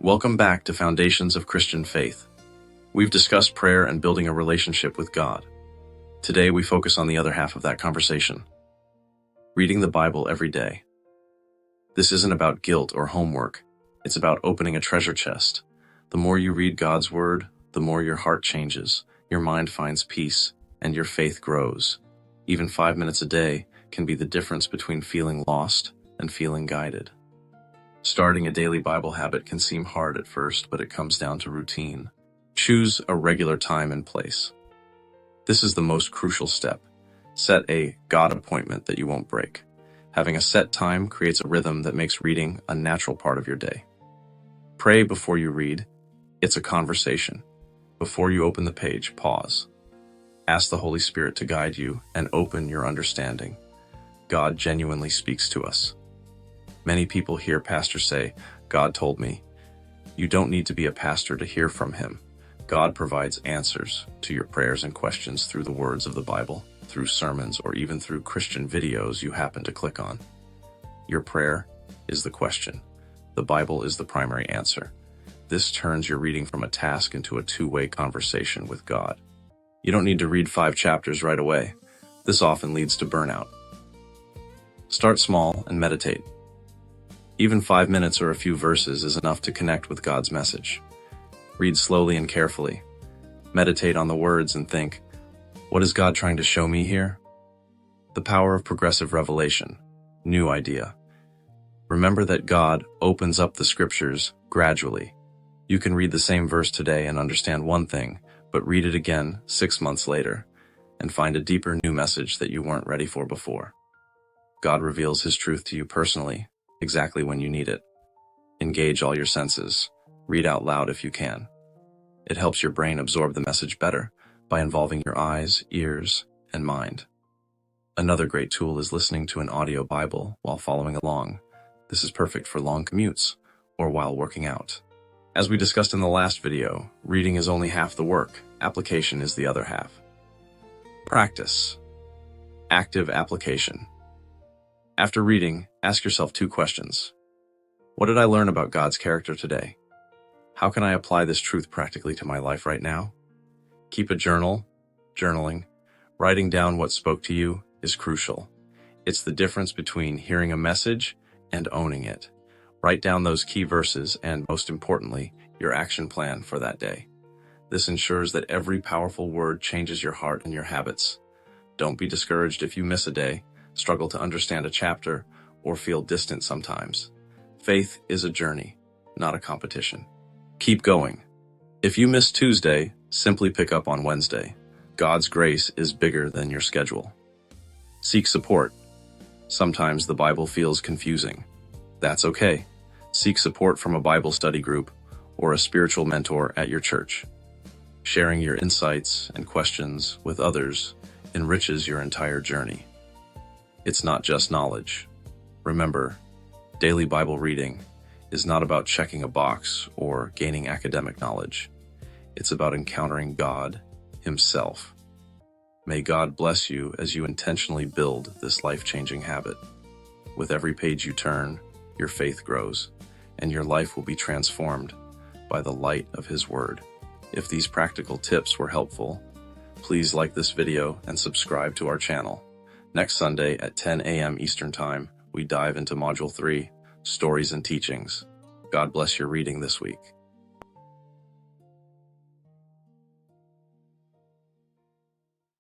Welcome back to Foundations of Christian Faith. We've discussed prayer and building a relationship with God. Today we focus on the other half of that conversation, reading the Bible every day. This isn't about guilt or homework. It's about opening a treasure chest. The more you read God's Word, the more your heart changes, your mind finds peace, and your faith grows. Even 5 minutes a day can be the difference between feeling lost and feeling guided. Starting a daily Bible habit can seem hard at first, but it comes down to routine. Choose a regular time and place. This is the most crucial step. Set a God appointment that you won't break. Having a set time creates a rhythm that makes reading a natural part of your day. Pray before you read. It's a conversation. Before you open the page, pause. Ask the Holy Spirit to guide you and open your understanding. God genuinely speaks to us. Many people hear pastors say, "God told me." You don't need to be a pastor to hear from him. God provides answers to your prayers and questions through the words of the Bible, through sermons, or even through Christian videos you happen to click on. Your prayer is the question. The Bible is the primary answer. This turns your reading from a task into a two-way conversation with God. You don't need to read 5 chapters right away. This often leads to burnout. Start small and meditate. Even 5 minutes or a few verses is enough to connect with God's message. Read slowly and carefully. Meditate on the words and think, what is God trying to show me here? The power of progressive revelation. New idea. Remember that God opens up the scriptures gradually. You can read the same verse today and understand one thing, but read it again 6 months later and find a deeper new message that you weren't ready for before. God reveals his truth to you personally, exactly when you need it. Engage all your senses. Read out loud if you can. It helps your brain absorb the message better by involving your eyes, ears, and mind. Another great tool is listening to an audio Bible while following along. This is perfect for long commutes or while working out. As we discussed in the last video, reading is only half the work. Application is the other half. Practice. Active application. After reading, ask yourself 2 questions. What did I learn about God's character today? How can I apply this truth practically to my life right now? Keep a journal. Journaling. Writing down what spoke to you is crucial. It's the difference between hearing a message and owning it. Write down those key verses and, most importantly, your action plan for that day. This ensures that every powerful word changes your heart and your habits. Don't be discouraged if you miss a day, struggle to understand a chapter, or feel distant sometimes. Faith is a journey, not a competition. Keep going. If you miss Tuesday, simply pick up on Wednesday. God's grace is bigger than your schedule. Seek support. Sometimes the Bible feels confusing. That's okay. Seek support from a Bible study group or a spiritual mentor at your church. Sharing your insights and questions with others enriches your entire journey. It's not just knowledge. Remember, daily Bible reading is not about checking a box or gaining academic knowledge. It's about encountering God himself. May God bless you as you intentionally build this life-changing habit. With every page you turn, your faith grows, and your life will be transformed by the light of his word. If these practical tips were helpful, please like this video and subscribe to our channel. Next Sunday at 10 a.m. Eastern Time, we dive into Module 3, Stories and Teachings. God bless your reading this week.